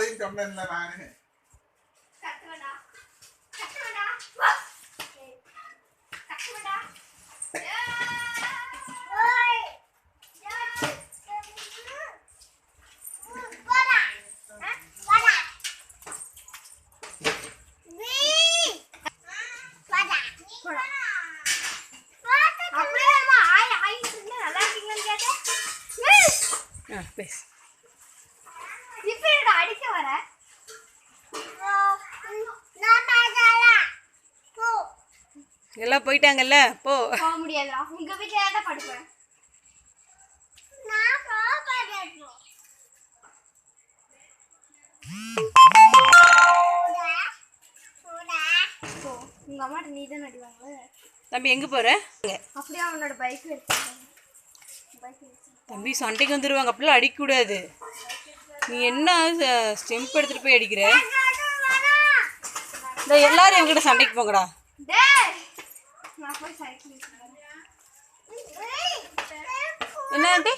கத்தாதேன்னு சொன்னேன்ல நானு. எல்லாம் போயிட்டாங்கல்ல போ. போக முடியாதுடா, உங்க வீட்டுல தான் படுப்பேன். உங்க அம்மாட்ட நீ தான் நடிவாங்க. தம்பி எங்க போற? அப்படியே அவனோட பைக் தம்பி சண்டைக்கு வந்துடுவாங்க, அப்படிலாம் அடிக்கக்கூடாது. நீ என்ன ஸ்டெம்ப் எடுத்துட்டு போய் அடிக்கிற? இந்த எல்லாரும் என்கிட்ட சண்டைக்கு போங்கடா. நான் போய் சைக்கிள் என்ன ஆண்டி?